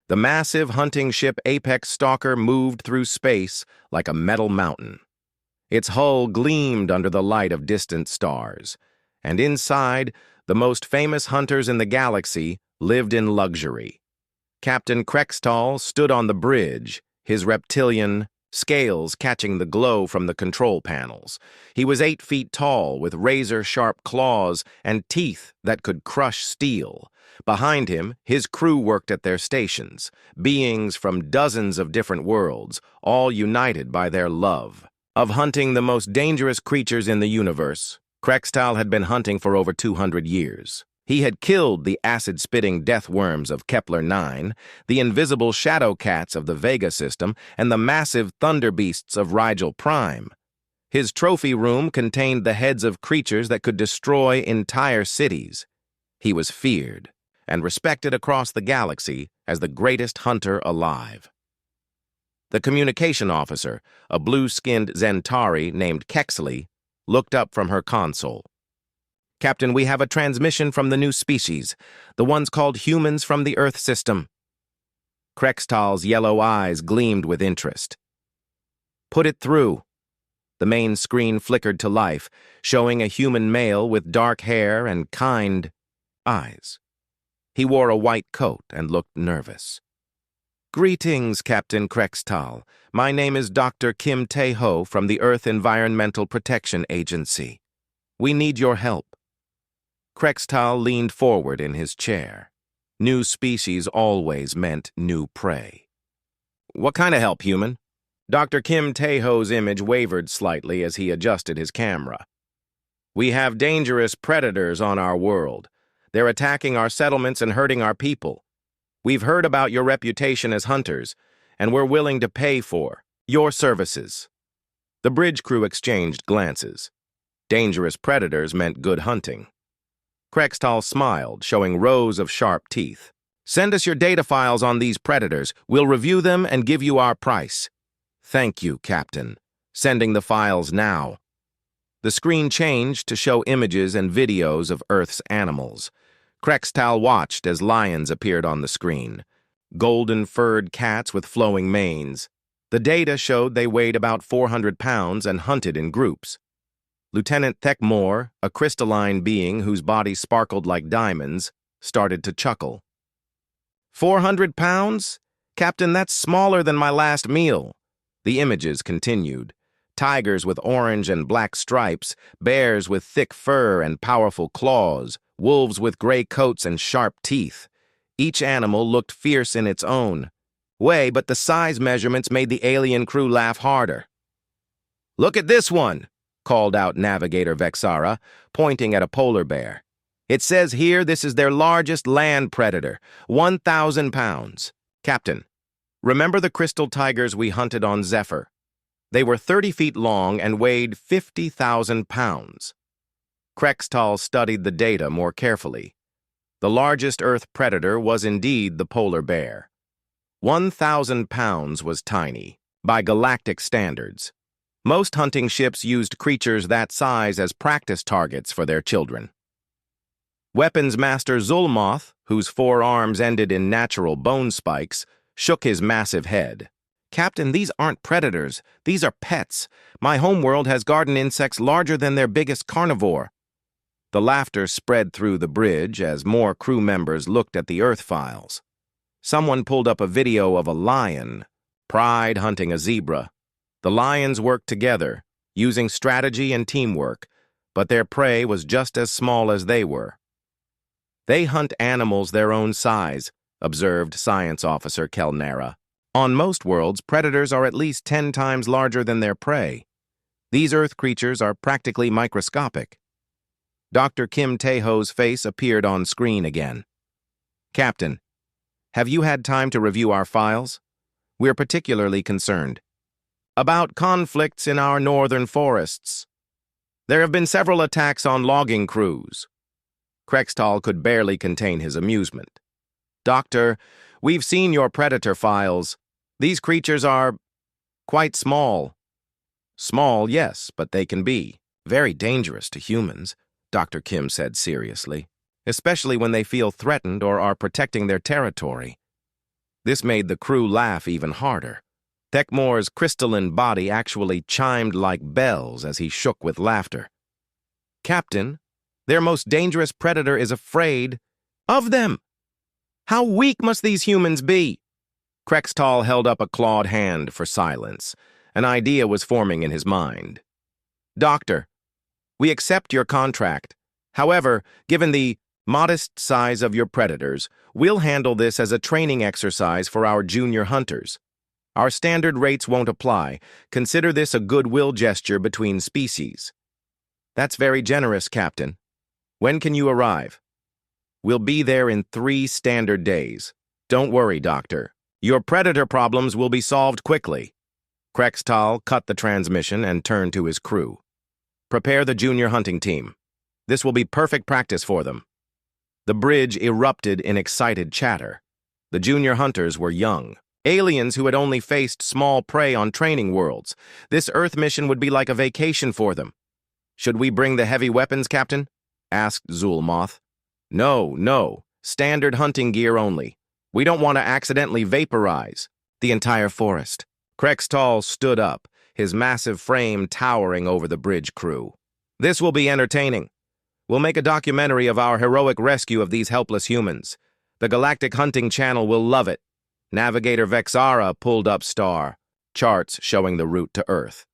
The massive hunting ship Apex Stalker moved through space like a metal mountain. Its hull gleamed under the light of distant stars, and inside, the most famous hunters in the galaxy lived in luxury. Captain Krextal stood on the bridge, his reptilian scales catching the glow from the control panels. He was 8 feet tall, with razor-sharp claws and teeth that could crush steel. Behind him, his crew worked at their stations, beings from dozens of different worlds, all united by their love of hunting the most dangerous creatures in the universe. Krextal had been hunting for over 200 years. He had killed the acid-spitting death worms of Kepler-9, the invisible shadow cats of the Vega system, and the massive thunder beasts of Rigel Prime. His trophy room contained the heads of creatures that could destroy entire cities. He was feared and respected across the galaxy as the greatest hunter alive. The communication officer, a blue-skinned Zentari named Kexley, looked up from her console. "Captain, we have a transmission from the new species, the ones called humans from the Earth system." Krextal's yellow eyes gleamed with interest. "Put it through." The main screen flickered to life, showing a human male with dark hair and kind eyes. He wore a white coat and looked nervous. "Greetings, Captain Krextal. My name is Dr. Kim Tae-ho from the Earth Environmental Protection Agency. We need your help." Krextal leaned forward in his chair. New species always meant new prey. "What kind of help, human?" Dr. Kim Tae-ho's image wavered slightly as he adjusted his camera. "We have dangerous predators on our world. They're attacking our settlements and hurting our people. We've heard about your reputation as hunters, and we're willing to pay for your services." The bridge crew exchanged glances. Dangerous predators meant good hunting. Krextal smiled, showing rows of sharp teeth. "Send us your data files on these predators. We'll review them and give you our price." "Thank you, Captain. Sending the files now." The screen changed to show images and videos of Earth's animals. Krextal watched as lions appeared on the screen. Golden-furred cats with flowing manes. The data showed they weighed about 400 pounds and hunted in groups. Lieutenant Thekmore, a crystalline being whose body sparkled like diamonds, started to chuckle. 400 pounds? Captain, that's smaller than my last meal." The images continued. Tigers with orange and black stripes, bears with thick fur and powerful claws, wolves with gray coats and sharp teeth. Each animal looked fierce in its own way, but the size measurements made the alien crew laugh harder. "Look at this one," called out Navigator Vexara, pointing at a polar bear. "It says here this is their largest land predator, 1,000 pounds. Captain, remember the crystal tigers we hunted on Zephyr? They were 30 feet long and weighed 50,000 pounds. Krextal studied the data more carefully. The largest Earth predator was indeed the polar bear. 1,000 pounds was tiny, by galactic standards. Most hunting ships used creatures that size as practice targets for their children. Weapons Master Zulmoth, whose 4 arms ended in natural bone spikes, shook his massive head. "Captain, these aren't predators. These are pets. My homeworld has garden insects larger than their biggest carnivore." The laughter spread through the bridge as more crew members looked at the Earth files. Someone pulled up a video of a lion, pride hunting a zebra. The lions worked together, using strategy and teamwork, but their prey was just as small as they were. "They hunt animals their own size," observed Science Officer Kelnera. "On most worlds, predators are at least 10 times larger than their prey. These Earth creatures are practically microscopic." Dr. Kim Tae-ho's face appeared on screen again. "Captain, have you had time to review our files? We're particularly concerned about conflicts in our northern forests. There have been several attacks on logging crews." Krextal could barely contain his amusement. "Doctor, we've seen your predator files. These creatures are quite small." "Small, yes, but they can be very dangerous to humans," Dr. Kim said seriously, "especially when they feel threatened or are protecting their territory." This made the crew laugh even harder. Thekmore's crystalline body actually chimed like bells as he shook with laughter. "Captain, their most dangerous predator is afraid of them. How weak must these humans be?" Krextal held up a clawed hand for silence. An idea was forming in his mind. "Doctor, we accept your contract. However, given the modest size of your predators, we'll handle this as a training exercise for our junior hunters. Our standard rates won't apply. Consider this a goodwill gesture between species." "That's very generous, Captain. When can you arrive?" "We'll be there in 3 standard days. Don't worry, Doctor. Your predator problems will be solved quickly." Krextal cut the transmission and turned to his crew. "Prepare the junior hunting team. This will be perfect practice for them." The bridge erupted in excited chatter. The junior hunters were young, aliens who had only faced small prey on training worlds. This Earth mission would be like a vacation for them. "Should we bring the heavy weapons, Captain?" asked Zulmoth. No. Standard hunting gear only. We don't want to accidentally vaporize the entire forest." Krextal stood up, his massive frame towering over the bridge crew. "This will be entertaining. We'll make a documentary of our heroic rescue of these helpless humans. The Galactic Hunting Channel will love it." Navigator Vexara pulled up star, charts showing the route to Earth.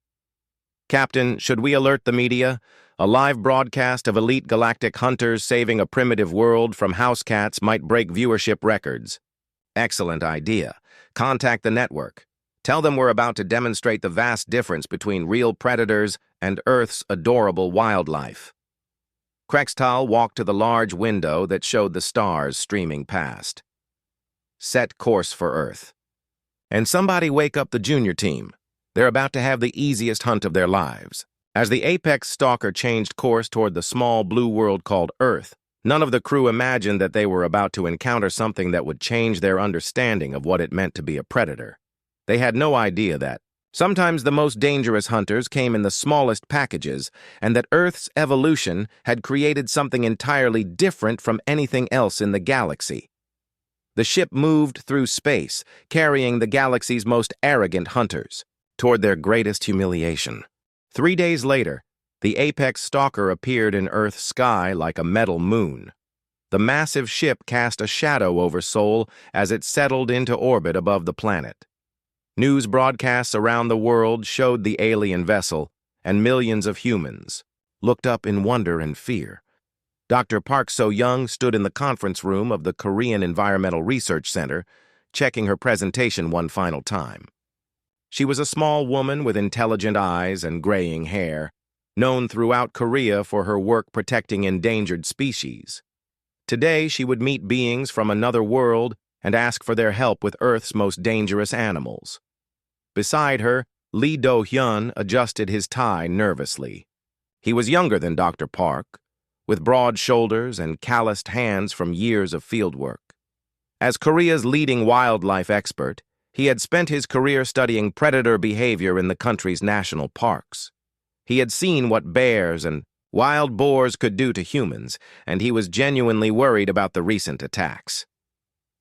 "Captain, should we alert the media? A live broadcast of elite galactic hunters saving a primitive world from house cats might break viewership records." "Excellent idea. Contact the network. Tell them we're about to demonstrate the vast difference between real predators and Earth's adorable wildlife." Krextal walked to the large window that showed the stars streaming past. "Set course for Earth. And somebody wake up the junior team. They're about to have the easiest hunt of their lives." As the apex stalker changed course toward the small blue world called Earth, none of the crew imagined that they were about to encounter something that would change their understanding of what it meant to be a predator. They had no idea that sometimes the most dangerous hunters came in the smallest packages, and that Earth's evolution had created something entirely different from anything else in the galaxy. The ship moved through space, carrying the galaxy's most arrogant hunters toward their greatest humiliation. 3 days later, the apex stalker appeared in Earth's sky like a metal moon. The massive ship cast a shadow over Sol as it settled into orbit above the planet. News broadcasts around the world showed the alien vessel, and millions of humans looked up in wonder and fear. Dr. Park So-young stood in the conference room of the Korean Environmental Research Center, checking her presentation one final time. She was a small woman with intelligent eyes and graying hair, known throughout Korea for her work protecting endangered species. Today, she would meet beings from another world and ask for their help with Earth's most dangerous animals. Beside her, Lee Do-hyun adjusted his tie nervously. He was younger than Dr. Park, with broad shoulders and calloused hands from years of fieldwork. As Korea's leading wildlife expert, he had spent his career studying predator behavior in the country's national parks. He had seen what bears and wild boars could do to humans, and he was genuinely worried about the recent attacks.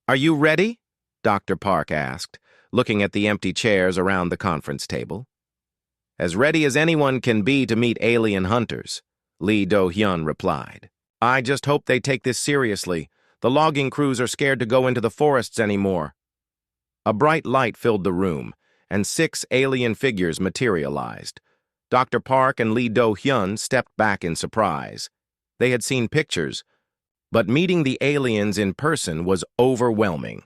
"Are you ready?" Dr. Park asked, looking at the empty chairs around the conference table. "As ready as anyone can be to meet alien hunters," Lee Do-hyun replied. "I just hope they take this seriously. The logging crews are scared to go into the forests anymore." A bright light filled the room, and 6 alien figures materialized. Dr. Park and Lee Do-hyun stepped back in surprise. They had seen pictures, but meeting the aliens in person was overwhelming.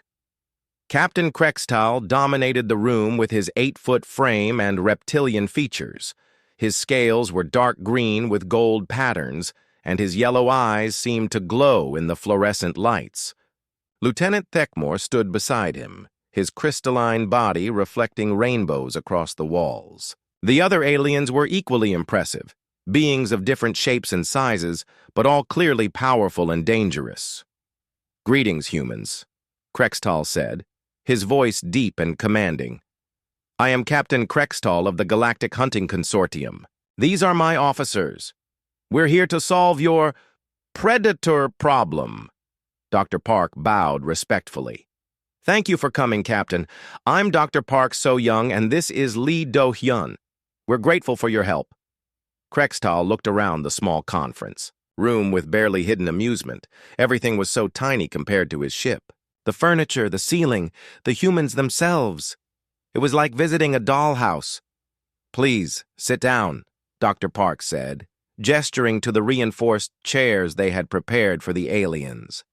Captain Krextal dominated the room with his 8-foot frame and reptilian features. His scales were dark green with gold patterns, and his yellow eyes seemed to glow in the fluorescent lights. Lieutenant Thekmore stood beside him, his crystalline body reflecting rainbows across the walls. The other aliens were equally impressive, beings of different shapes and sizes, but all clearly powerful and dangerous. "Greetings, humans," Krextal said, his voice deep and commanding. "I am Captain Krextal of the Galactic Hunting Consortium. These are my officers. We're here to solve your predator problem." Dr. Park bowed respectfully. Thank you for coming, Captain. I'm Dr. Park So-young, and this is Lee Do-hyun. We're grateful for your help. Krextal looked around the small conference room with barely hidden amusement. Everything was so tiny compared to his ship. The furniture, the ceiling, the humans themselves. It was like visiting a dollhouse. Please, sit down, Dr. Park said, gesturing to the reinforced chairs they had prepared for the aliens.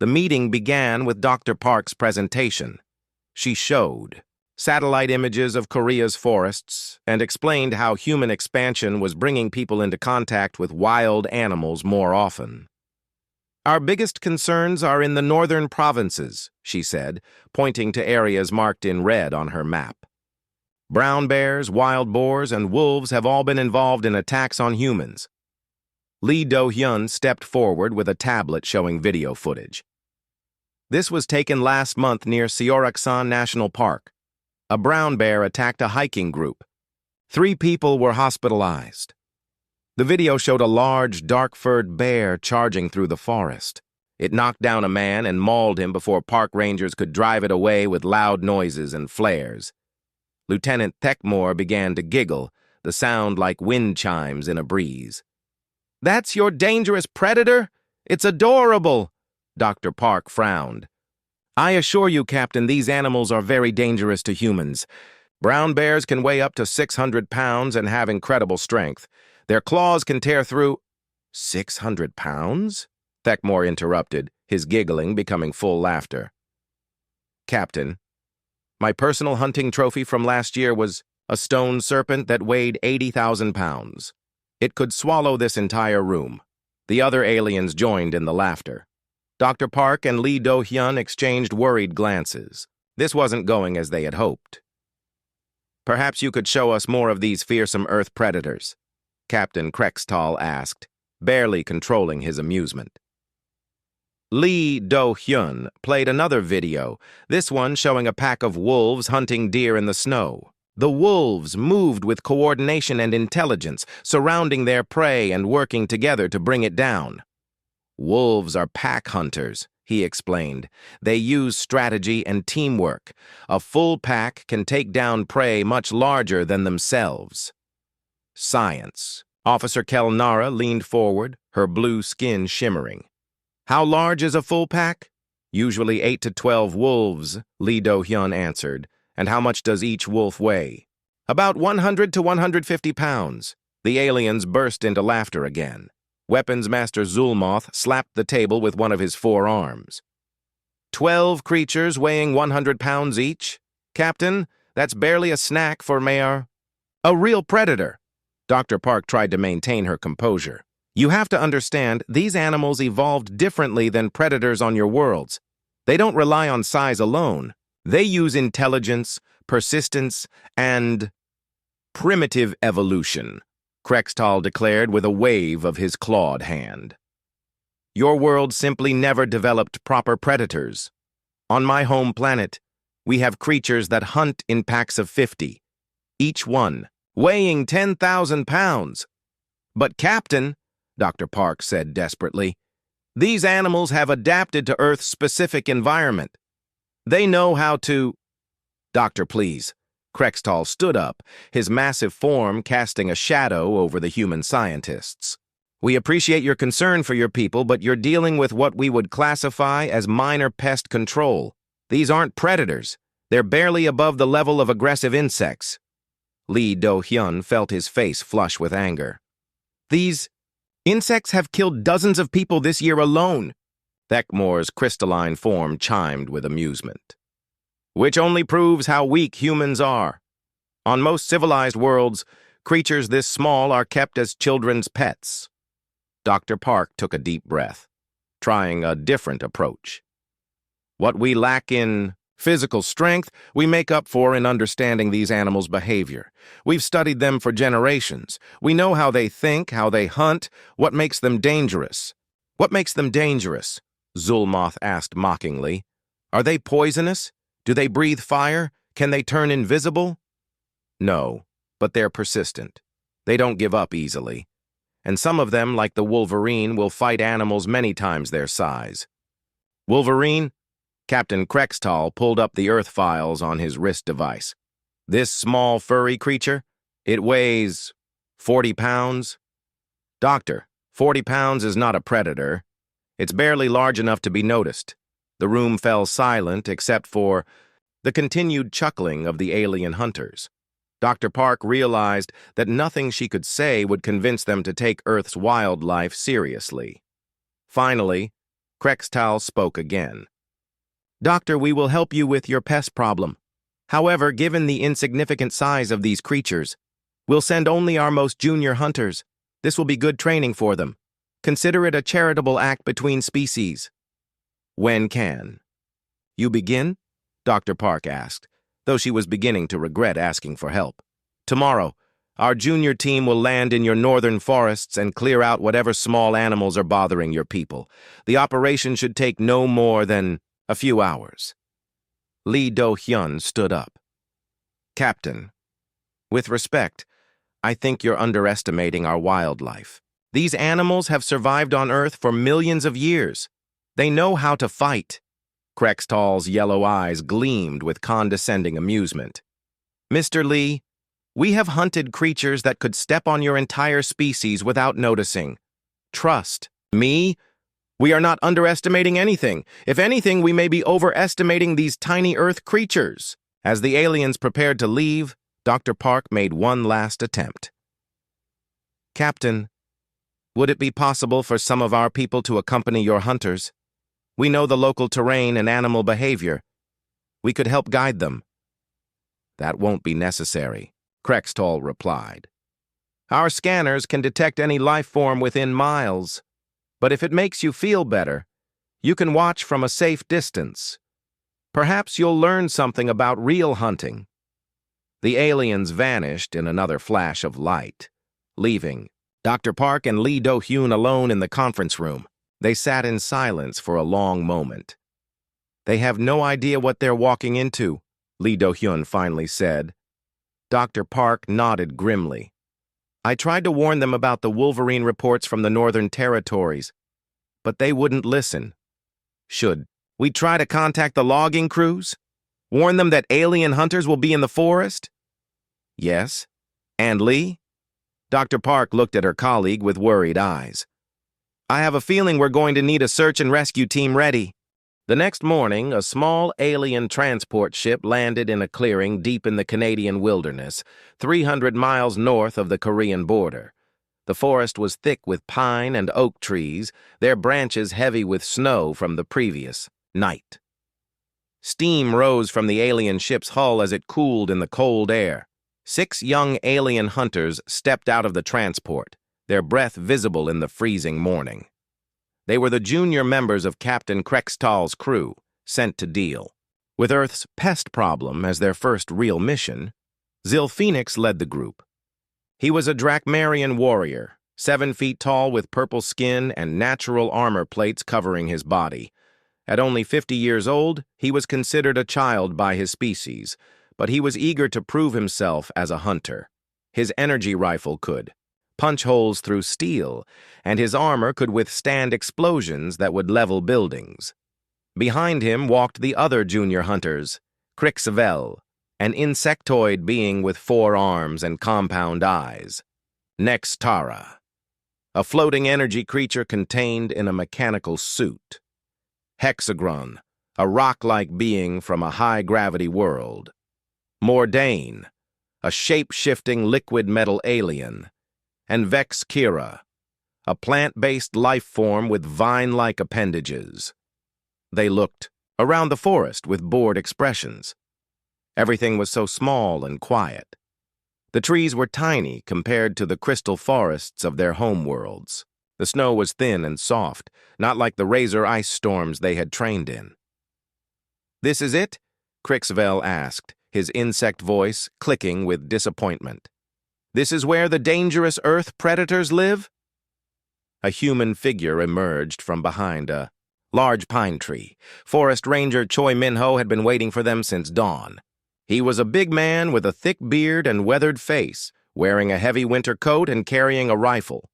The meeting began with Dr. Park's presentation. She showed satellite images of Korea's forests and explained how human expansion was bringing people into contact with wild animals more often. Our biggest concerns are in the northern provinces, she said, pointing to areas marked in red on her map. Brown bears, wild boars, and wolves have all been involved in attacks on humans. Lee Do-hyun stepped forward with a tablet showing video footage. This was taken last month near Seoraksan National Park. A brown bear attacked a hiking group. 3 people were hospitalized. The video showed a large, dark-furred bear charging through the forest. It knocked down a man and mauled him before park rangers could drive it away with loud noises and flares. Lieutenant Thekmore began to giggle, the sound like wind chimes in a breeze. "That's your dangerous predator? It's adorable!" Dr. Park frowned. "I assure you, Captain, these animals are very dangerous to humans. Brown bears can weigh up to 600 pounds and have incredible strength. Their claws can tear through—" 600 pounds? Thekmore interrupted, his giggling becoming full laughter. "Captain, my personal hunting trophy from last year was a stone serpent that weighed 80,000 pounds. It could swallow this entire room." The other aliens joined in the laughter. Dr. Park and Lee Do-hyun exchanged worried glances. This wasn't going as they had hoped. "Perhaps you could show us more of these fearsome Earth predators," Captain Krextal asked, barely controlling his amusement. Lee Do-hyun played another video, this one showing a pack of wolves hunting deer in the snow. The wolves moved with coordination and intelligence, surrounding their prey and working together to bring it down. "Wolves are pack hunters," he explained. "They use strategy and teamwork. A full pack can take down prey much larger than themselves." "Science." Officer Kelnara leaned forward, her blue skin shimmering. "How large is a full pack?" "Usually 8 to 12 wolves," Lee Do-hyun answered. "And how much does each wolf weigh?" "About 100 to 150 pounds. The aliens burst into laughter again. Weapons Master Zulmoth slapped the table with one of his 4 arms. 12 creatures weighing 100 pounds each? Captain, that's barely a snack for Mayor. A real predator." Dr. Park tried to maintain her composure. "You have to understand, these animals evolved differently than predators on your worlds. They don't rely on size alone. They use intelligence, persistence, and primitive evolution," Krextal declared with a wave of his clawed hand. "Your world simply never developed proper predators. On my home planet, we have creatures that hunt in packs of 50, each one weighing 10,000 pounds. But Captain," Dr. Park said desperately, "these animals have adapted to Earth's specific environment. They know how to—" "Doctor, please." Krextal stood up, his massive form casting a shadow over the human scientists. "We appreciate your concern for your people, but you're dealing with what we would classify as minor pest control. These aren't predators. They're barely above the level of aggressive insects." Lee Do-hyun felt his face flush with anger. "These insects have killed dozens of people this year alone." Thekmore's crystalline form chimed with amusement. "Which only proves how weak humans are. On most civilized worlds, creatures this small are kept as children's pets." Dr. Park took a deep breath, trying a different approach. "What we lack in physical strength, we make up for in understanding these animals' behavior. We've studied them for generations. We know how they think, how they hunt, what makes them dangerous." "What makes them dangerous?" Zulmoth asked mockingly. "Are they poisonous? Do they breathe fire? Can they turn invisible?" "No, but they're persistent. They don't give up easily. And some of them, like the Wolverine, will fight animals many times their size." "Wolverine? Captain Krextall pulled up the Earth files on his wrist device. This small furry creature, it weighs 40 pounds. Doctor, 40 pounds is not a predator. It's barely large enough to be noticed. The room fell silent except for the continued chuckling of the alien hunters. Dr. Park realized that nothing she could say would convince them to take Earth's wildlife seriously. Finally, Krextall spoke again. Doctor, we will help you with your pest problem. However, given the insignificant size of these creatures, we'll send only our most junior hunters. This will be good training for them. Consider it a charitable act between species. When can you begin? Dr. Park asked, though she was beginning to regret asking for help. Tomorrow, our junior team will land in your northern forests and clear out whatever small animals are bothering your people. The operation should take no more than a few hours. Lee Do-hyun stood up. Captain, with respect, I think you're underestimating our wildlife. These animals have survived on Earth for millions of years. They know how to fight. Krextall's yellow eyes gleamed with condescending amusement. Mr. Lee, we have hunted creatures that could step on your entire species without noticing. Trust me, we are not underestimating anything. If anything, we may be overestimating these tiny Earth creatures. As the aliens prepared to leave, Dr. Park made one last attempt. Captain, would it be possible for some of our people to accompany your hunters? We know the local terrain and animal behavior. We could help guide them. That won't be necessary, Krextall replied. Our scanners can detect any life form within miles. But if it makes you feel better, you can watch from a safe distance. Perhaps you'll learn something about real hunting. The aliens vanished in another flash of light, leaving Dr. Park and Lee Do-hyun alone in the conference room. They sat in silence for a long moment. They have no idea what they're walking into, Lee Do-hyun finally said. Dr. Park nodded grimly. I tried to warn them about the Wolverine reports from the Northern Territories, but they wouldn't listen. Should we try to contact the logging crews? Warn them that alien hunters will be in the forest? Yes. And Lee? Dr. Park looked at her colleague with worried eyes. I have a feeling we're going to need a search and rescue team ready. The next morning, a small alien transport ship landed in a clearing deep in the Canadian wilderness, 300 miles north of the Korean border. The forest was thick with pine and oak trees, their branches heavy with snow from the previous night. Steam rose from the alien ship's hull as it cooled in the cold air. 6 young alien hunters stepped out of the transport, their breath visible in the freezing morning. They were the junior members of Captain Krextall's crew, sent to deal with Earth's pest problem as their first real mission. Zil Phoenix led the group. He was a Drakmarian warrior, 7 feet tall with purple skin and natural armor plates covering his body. At only 50 years old, he was considered a child by his species, but he was eager to prove himself as a hunter. His energy rifle could punch holes through steel, and his armor could withstand explosions that would level buildings. Behind him walked the other junior hunters, Krixvel, an insectoid being with 4 arms and compound eyes. Nextara, a floating energy creature contained in a mechanical suit. Hexagron, a rock-like being from a high-gravity world. Mordain, a shape-shifting liquid metal alien. And Vex Kira, a plant-based life form with vine-like appendages. They looked around the forest with bored expressions. Everything was so small and quiet. The trees were tiny compared to the crystal forests of their homeworlds. The snow was thin and soft, not like the razor ice storms they had trained in. This is it? Krixvel asked, his insect voice clicking with disappointment. This is where the dangerous Earth predators live? A human figure emerged from behind a large pine tree. Forest Ranger Choi Minho had been waiting for them since dawn. He was a big man with a thick beard and weathered face, wearing a heavy winter coat and carrying a rifle.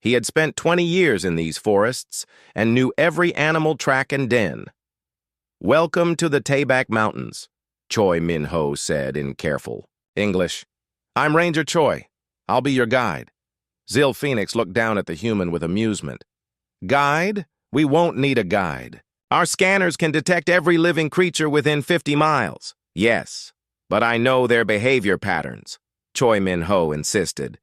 He had spent 20 years in these forests and knew every animal track and den. Welcome to the Taebaek Mountains, Choi Min-ho said in careful English. I'm Ranger Choi. I'll be your guide. Zil Phoenix looked down at the human with amusement. Guide? We won't need a guide. Our scanners can detect every living creature within 50 miles. Yes, but I know their behavior patterns, Choi Min-ho insisted.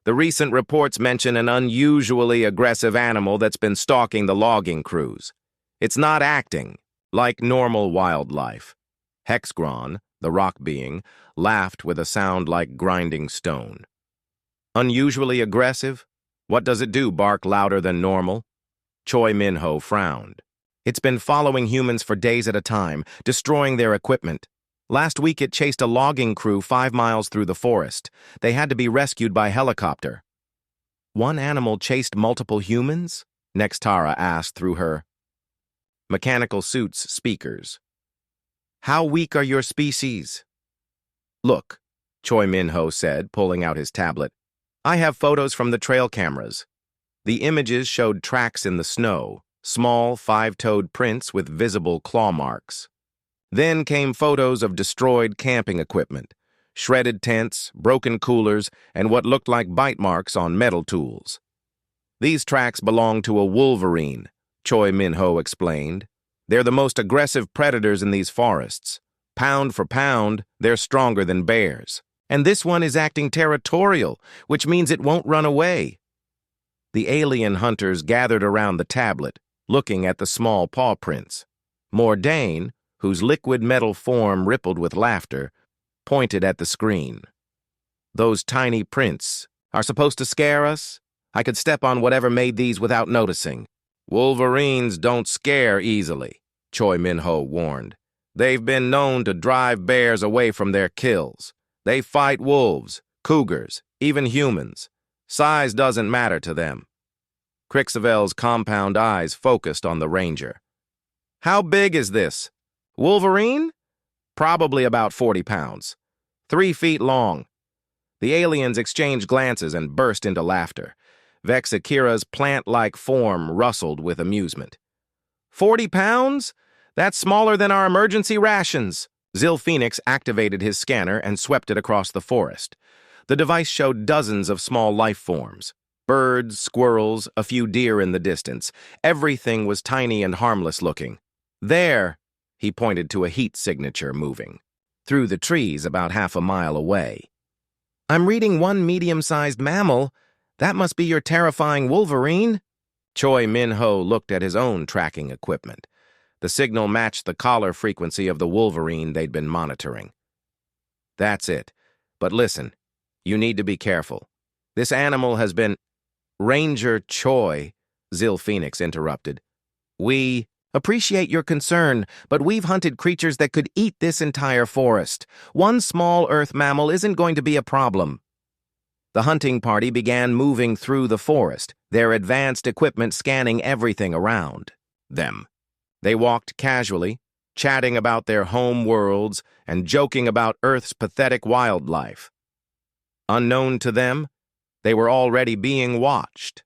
The recent reports mention an unusually aggressive animal that's been stalking the logging crews. It's not acting, like normal wildlife. Hexgron, the rock being, laughed with a sound like grinding stone. Unusually aggressive? What does it do, bark louder than normal? Choi Min-ho frowned. It's been following humans for days at a time, destroying their equipment. Last week it chased a logging crew 5 miles through the forest. They had to be rescued by helicopter. One animal chased multiple humans? Nextara asked through her mechanical suits speakers. How weak are your species? Look, Choi Min-ho said, pulling out his tablet. I have photos from the trail cameras. The images showed tracks in the snow, small 5-toed prints with visible claw marks. Then came photos of destroyed camping equipment, shredded tents, broken coolers, and what looked like bite marks on metal tools. These tracks belong to a wolverine, Choi Min-ho explained. They're the most aggressive predators in these forests. Pound for pound, they're stronger than bears. And this one is acting territorial, which means it won't run away. The alien hunters gathered around the tablet, looking at the small paw prints. Mordain, whose liquid metal form rippled with laughter, pointed at the screen. Those tiny prints are supposed to scare us? I could step on whatever made these without noticing. Wolverines don't scare easily, Choi Min-ho warned. They've been known to drive bears away from their kills. They fight wolves, cougars, even humans. Size doesn't matter to them. Crixavel's compound eyes focused on the ranger. How big is this? Wolverine? Probably about 40 pounds. 3 feet long. The aliens exchanged glances and burst into laughter. Vex Akira's plant-like form rustled with amusement. 40 pounds? That's smaller than our emergency rations. Zil Phoenix activated his scanner and swept it across the forest. The device showed dozens of small life forms. Birds, squirrels, a few deer in the distance. Everything was tiny and harmless looking. There, he pointed to a heat signature moving through the trees about half a mile away. I'm reading one medium-sized mammal. That must be your terrifying Wolverine. Choi Min-ho looked at his own tracking equipment. The signal matched the collar frequency of the Wolverine they'd been monitoring. That's it. But listen, you need to be careful. This animal has been... Ranger Choi, Zil Phoenix interrupted. We appreciate your concern, but we've hunted creatures that could eat this entire forest. One small earth mammal isn't going to be a problem. The hunting party began moving through the forest, their advanced equipment scanning everything around them. They walked casually, chatting about their home worlds and joking about Earth's pathetic wildlife. Unknown to them, they were already being watched.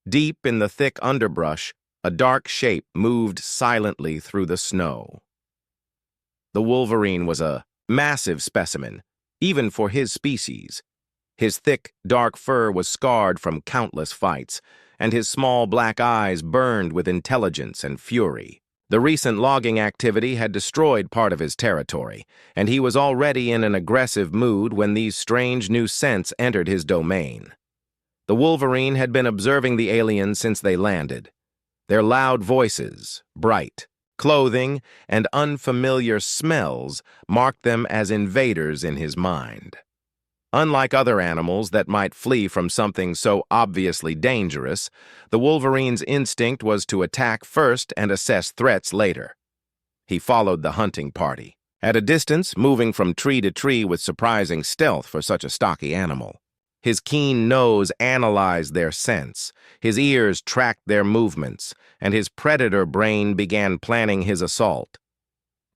Deep in the thick underbrush, a dark shape moved silently through the snow. The Wolverine was a massive specimen, even for his species. His thick, dark fur was scarred from countless fights, and his small black eyes burned with intelligence and fury. The recent logging activity had destroyed part of his territory, and he was already in an aggressive mood when these strange new scents entered his domain. The Wolverine had been observing the aliens since they landed. Their loud voices, bright clothing, and unfamiliar smells marked them as invaders in his mind. Unlike other animals that might flee from something so obviously dangerous, the Wolverine's instinct was to attack first and assess threats later. He followed the hunting party, at a distance, moving from tree to tree with surprising stealth for such a stocky animal. His keen nose analyzed their scents, his ears tracked their movements, and his predator brain began planning his assault.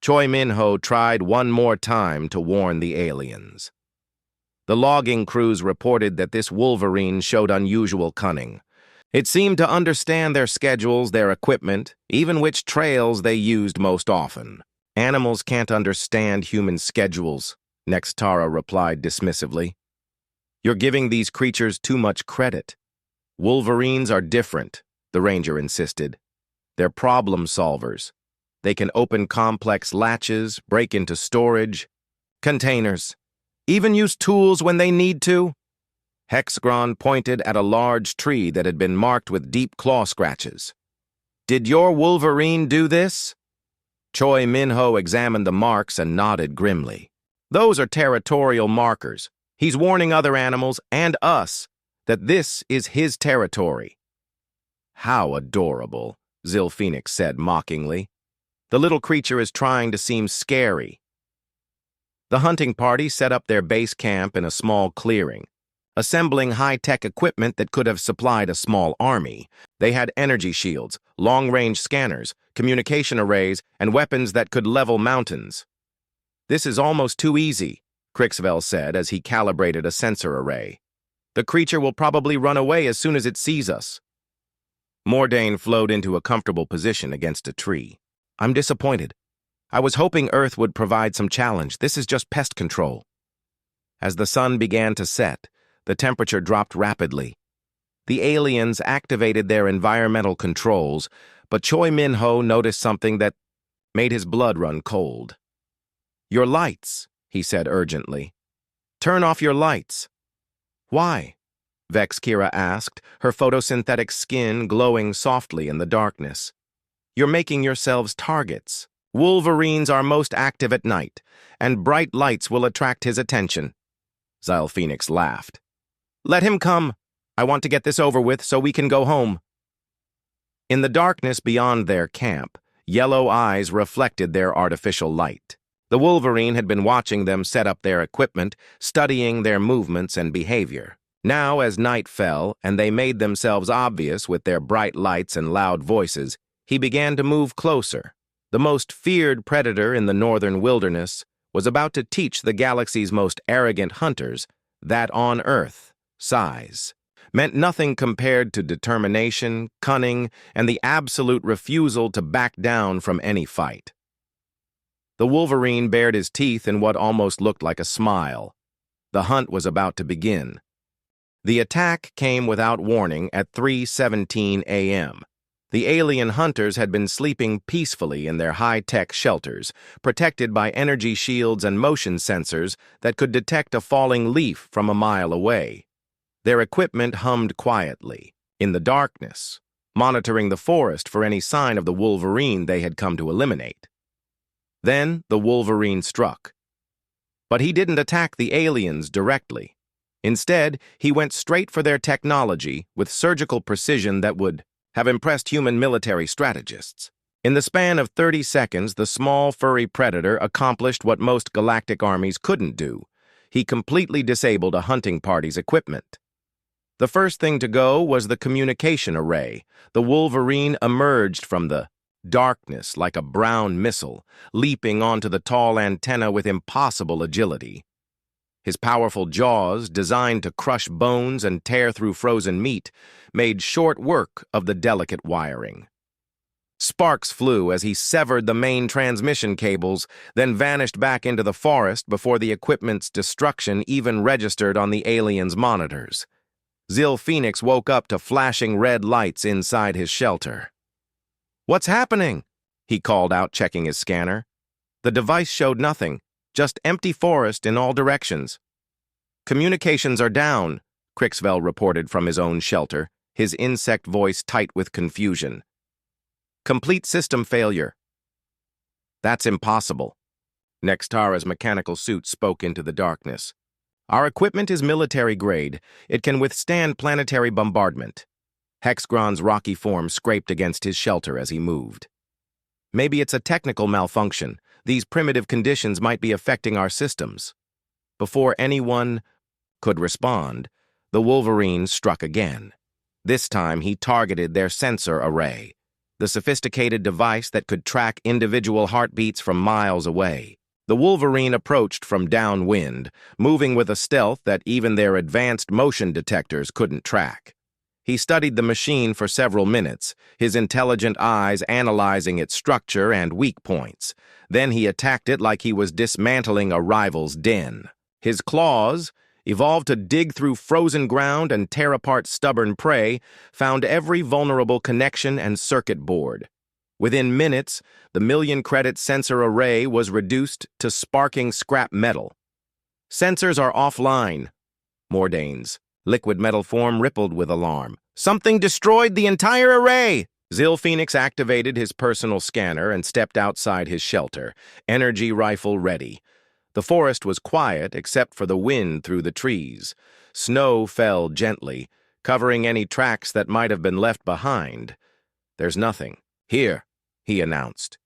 Choi Min-ho tried one more time to warn the aliens. The logging crews reported that this Wolverine showed unusual cunning. It seemed to understand their schedules, their equipment, even which trails they used most often. Animals can't understand human schedules, Nextara replied dismissively. You're giving these creatures too much credit. Wolverines are different, the ranger insisted. They're problem solvers. They can open complex latches, break into storage, containers, even use tools when they need to. Hexgron pointed at a large tree that had been marked with deep claw scratches. Did your Wolverine do this? Choi Minho examined the marks and nodded grimly. Those are territorial markers. He's warning other animals and us that this is his territory. How adorable, Zil Phoenix said mockingly. The little creature is trying to seem scary. The hunting party set up their base camp in a small clearing, assembling high-tech equipment that could have supplied a small army. They had energy shields, long-range scanners, communication arrays, and weapons that could level mountains. This is almost too easy, Crixvel said as he calibrated a sensor array. The creature will probably run away as soon as it sees us. Mordain flowed into a comfortable position against a tree. I'm disappointed. I was hoping Earth would provide some challenge. This is just pest control. As the sun began to set, the temperature dropped rapidly. The aliens activated their environmental controls, but Choi Minho noticed something that made his blood run cold. Your lights, he said urgently. Turn off your lights. Why? Vex Kira asked, her photosynthetic skin glowing softly in the darkness. You're making yourselves targets. Wolverines are most active at night, and bright lights will attract his attention. Zyle Phoenix laughed. Let him come. I want to get this over with so we can go home. In the darkness beyond their camp, yellow eyes reflected their artificial light. The Wolverine had been watching them set up their equipment, studying their movements and behavior. Now, as night fell and they made themselves obvious with their bright lights and loud voices, he began to move closer. The most feared predator in the northern wilderness was about to teach the galaxy's most arrogant hunters that on Earth, size meant nothing compared to determination, cunning, and the absolute refusal to back down from any fight. The Wolverine bared his teeth in what almost looked like a smile. The hunt was about to begin. The attack came without warning at 3:17 a.m. The alien hunters had been sleeping peacefully in their high-tech shelters, protected by energy shields and motion sensors that could detect a falling leaf from a mile away. Their equipment hummed quietly, in the darkness, monitoring the forest for any sign of the Wolverine they had come to eliminate. Then the Wolverine struck. But he didn't attack the aliens directly. Instead, he went straight for their technology with surgical precision that would have impressed human military strategists. In the span of 30 seconds, the small, furry predator accomplished what most galactic armies couldn't do. He completely disabled a hunting party's equipment. The first thing to go was the communication array. The Wolverine emerged from the darkness like a brown missile, leaping onto the tall antenna with impossible agility. His powerful jaws, designed to crush bones and tear through frozen meat, made short work of the delicate wiring. Sparks flew as he severed the main transmission cables, then vanished back into the forest before the equipment's destruction even registered on the aliens' monitors. Zil Phoenix woke up to flashing red lights inside his shelter. "What's happening?" he called out, checking his scanner. The device showed nothing, just empty forest in all directions. "Communications are down," Crixvel reported from his own shelter, his insect voice tight with confusion. "Complete system failure." "That's impossible." Nextara's mechanical suit spoke into the darkness. "Our equipment is military grade. It can withstand planetary bombardment." Hexgron's rocky form scraped against his shelter as he moved. "Maybe it's a technical malfunction. These primitive conditions might be affecting our systems." Before anyone could respond, the Wolverine struck again. This time he targeted their sensor array, the sophisticated device that could track individual heartbeats from miles away. The Wolverine approached from downwind, moving with a stealth that even their advanced motion detectors couldn't track. He studied the machine for several minutes, his intelligent eyes analyzing its structure and weak points. Then he attacked it like he was dismantling a rival's den. His claws, evolved to dig through frozen ground and tear apart stubborn prey, found every vulnerable connection and circuit board. Within minutes, the million-credit sensor array was reduced to sparking scrap metal. "Sensors are offline," Mordane's liquid metal form rippled with alarm. "Something destroyed the entire array!" Phoenix activated his personal scanner and stepped outside his shelter, energy rifle ready. The forest was quiet except for the wind through the trees. Snow fell gently, covering any tracks that might have been left behind. "There's nothing here," he announced.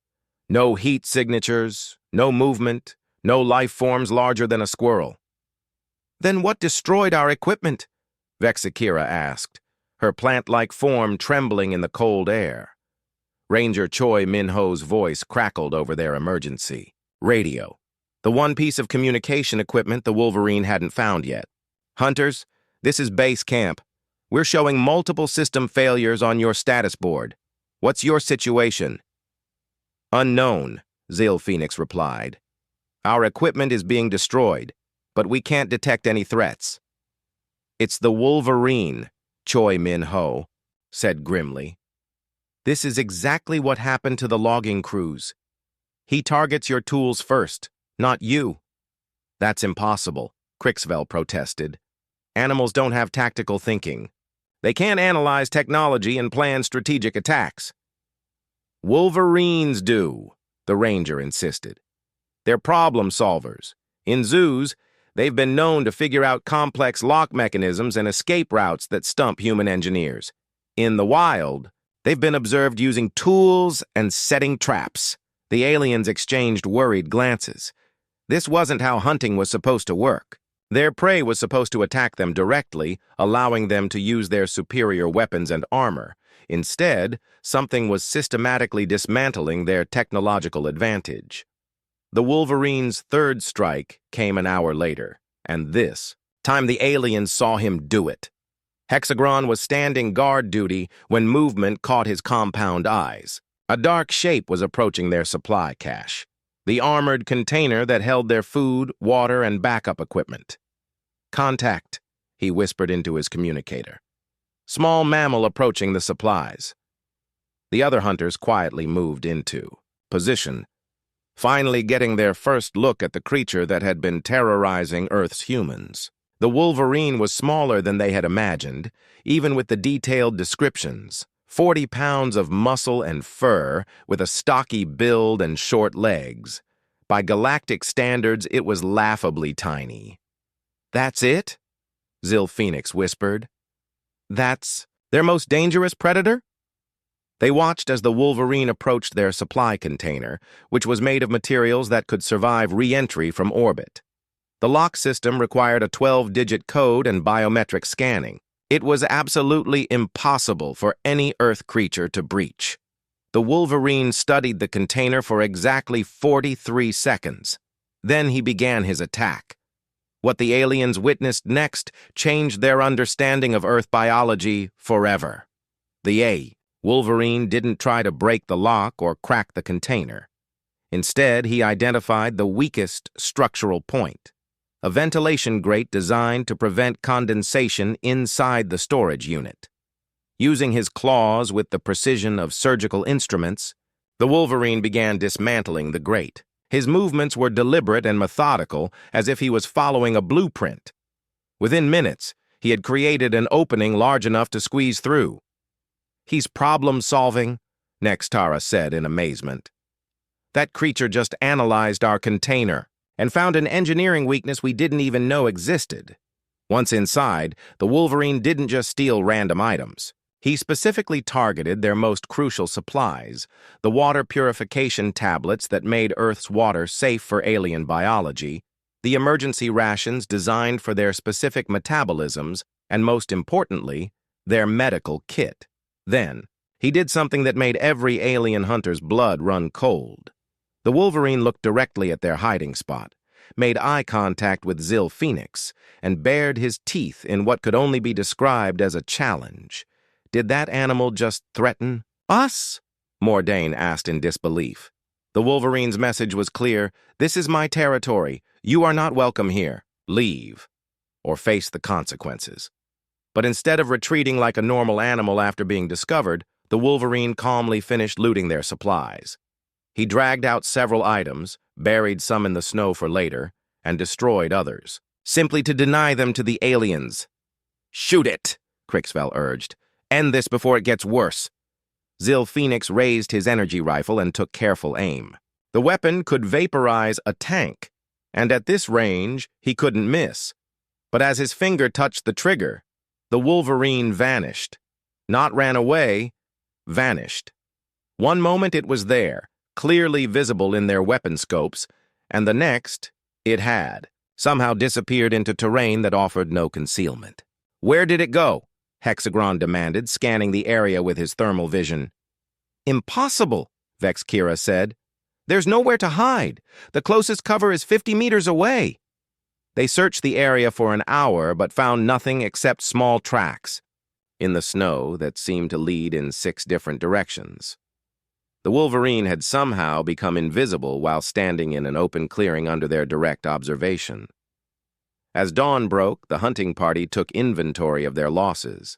"No heat signatures, no movement, no life forms larger than a squirrel." "Then what destroyed our equipment?" Vexakira asked, her plant-like form trembling in the cold air. Ranger Choi Minho's voice crackled over their emergency. "Radio. The one piece of communication equipment the Wolverine hadn't found yet. Hunters, this is base camp. We're showing multiple system failures on your status board. What's your situation?" "Unknown," Phoenix replied. "Our equipment is being destroyed, but we can't detect any threats." "It's the Wolverine," Choi Minho said grimly. "This is exactly what happened to the logging crews. He targets your tools first, not you." "That's impossible," Crixvel protested. "Animals don't have tactical thinking. They can't analyze technology and plan strategic attacks." "Wolverines do," the ranger insisted. "They're problem solvers. In zoos, they've been known to figure out complex lock mechanisms and escape routes that stump human engineers. In the wild, they've been observed using tools and setting traps." The aliens exchanged worried glances. This wasn't how hunting was supposed to work. Their prey was supposed to attack them directly, allowing them to use their superior weapons and armor. Instead, something was systematically dismantling their technological advantage. The Wolverine's third strike came an hour later, and this time the aliens saw him do it. Hexagron was standing guard duty when movement caught his compound eyes. A dark shape was approaching their supply cache, the armored container that held their food, water, and backup equipment. "Contact," he whispered into his communicator. "Small mammal approaching the supplies." The other hunters quietly moved into position, finally getting their first look at the creature that had been terrorizing Earth's humans. The Wolverine was smaller than they had imagined, even with the detailed descriptions. 40 pounds of muscle and fur, with a stocky build and short legs. By galactic standards, it was laughably tiny. "That's it?" Phoenix whispered. "That's their most dangerous predator?" They watched as the Wolverine approached their supply container, which was made of materials that could survive re-entry from orbit. The lock system required a 12-digit code and biometric scanning. It was absolutely impossible for any Earth creature to breach. The Wolverine studied the container for exactly 43 seconds. Then he began his attack. What the aliens witnessed next changed their understanding of Earth biology forever. The Wolverine didn't try to break the lock or crack the container. Instead, he identified the weakest structural point, a ventilation grate designed to prevent condensation inside the storage unit. Using his claws with the precision of surgical instruments, the Wolverine began dismantling the grate. His movements were deliberate and methodical, as if he was following a blueprint. Within minutes, he had created an opening large enough to squeeze through. "He's problem-solving," Nextara said in amazement. "That creature just analyzed our container and found an engineering weakness we didn't even know existed." Once inside, the Wolverine didn't just steal random items. He specifically targeted their most crucial supplies, the water purification tablets that made Earth's water safe for alien biology, the emergency rations designed for their specific metabolisms, and most importantly, their medical kit. Then, he did something that made every alien hunter's blood run cold. The Wolverine looked directly at their hiding spot, made eye contact with Phoenix, and bared his teeth in what could only be described as a challenge. Did that animal just threaten us? Mordain asked in disbelief. The Wolverine's message was clear. This is my territory. You are not welcome here. Leave, or face the consequences. But instead of retreating like a normal animal after being discovered, the Wolverine calmly finished looting their supplies. He dragged out several items, buried some in the snow for later, and destroyed others, simply to deny them to the aliens. "Shoot it," Crixvel urged. "End this before it gets worse." Zil Phoenix raised his energy rifle and took careful aim. The weapon could vaporize a tank, and at this range, he couldn't miss. But as his finger touched the trigger, the Wolverine vanished. Not ran away, vanished. One moment it was there, clearly visible in their weapon scopes, and the next, it had somehow disappeared into terrain that offered no concealment. "Where did it go?" Hexagron demanded, scanning the area with his thermal vision. "Impossible," Vexkira said. "There's nowhere to hide. The closest cover is 50 meters away." They searched the area for an hour, but found nothing except small tracks in the snow that seemed to lead in 6 different directions. The Wolverine had somehow become invisible while standing in an open clearing under their direct observation. As dawn broke, the hunting party took inventory of their losses.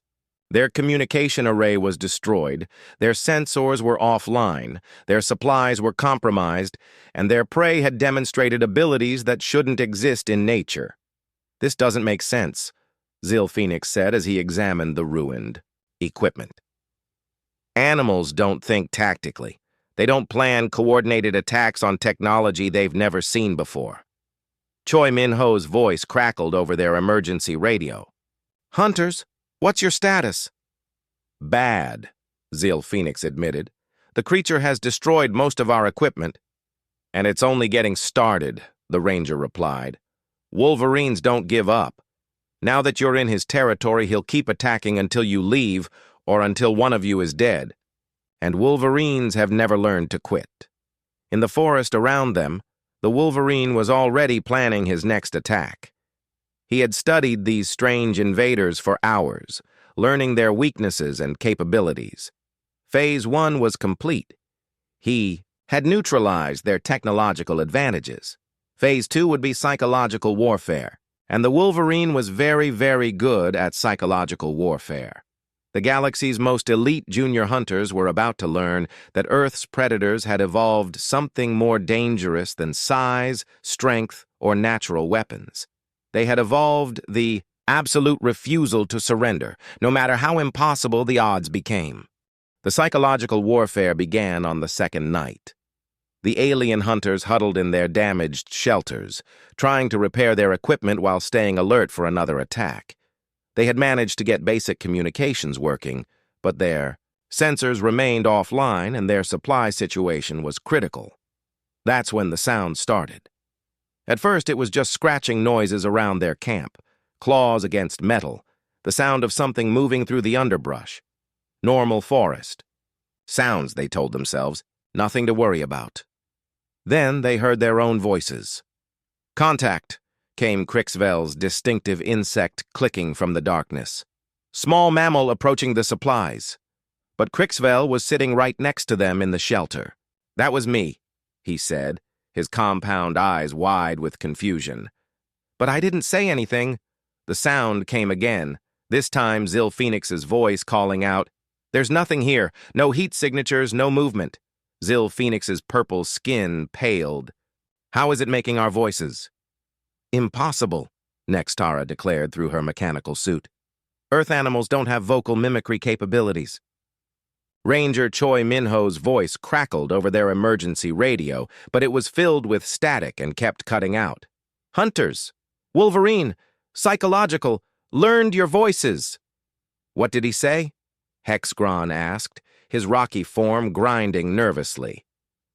Their communication array was destroyed, their sensors were offline, their supplies were compromised, and their prey had demonstrated abilities that shouldn't exist in nature. "This doesn't make sense," Zil Phoenix said as he examined the ruined equipment. "Animals don't think tactically. They don't plan coordinated attacks on technology they've never seen before." Choi Min-ho's voice crackled over their emergency radio. "Hunters, what's your status?" "Bad," Zil Phoenix admitted. "The creature has destroyed most of our equipment." "And it's only getting started," the ranger replied. "Wolverines don't give up. Now that you're in his territory, he'll keep attacking until you leave or until one of you is dead. And Wolverines have never learned to quit." In the forest around them, the Wolverine was already planning his next attack. He had studied these strange invaders for hours, learning their weaknesses and capabilities. Phase 1 was complete. He had neutralized their technological advantages. Phase 2 would be psychological warfare, and the Wolverine was very, very good at psychological warfare. The galaxy's most elite junior hunters were about to learn that Earth's predators had evolved something more dangerous than size, strength, or natural weapons. They had evolved the absolute refusal to surrender, no matter how impossible the odds became. The psychological warfare began on the second night. The alien hunters huddled in their damaged shelters, trying to repair their equipment while staying alert for another attack. They had managed to get basic communications working, but their sensors remained offline and their supply situation was critical. That's when the sound started. At first, it was just scratching noises around their camp, claws against metal, the sound of something moving through the underbrush. Normal forest. Sounds, they told themselves, nothing to worry about. Then they heard their own voices. "Contact," came Crixvel's distinctive insect clicking from the darkness. "Small mammal approaching the supplies." But Crixvel was sitting right next to them in the shelter. "That was me," he said, his compound eyes wide with confusion. "But I didn't say anything." The sound came again, this time Zil Phoenix's voice calling out, "There's nothing here, no heat signatures, no movement." Zil Phoenix's purple skin paled. "How is it making our voices?" "Impossible," Nextara declared through her mechanical suit. "Earth animals don't have vocal mimicry capabilities." Ranger Choi Min-ho's voice crackled over their emergency radio, but it was filled with static and kept cutting out. "Hunters! Wolverine! Psychological! Learned your voices!" "What did he say?" Hexagron asked, his rocky form grinding nervously.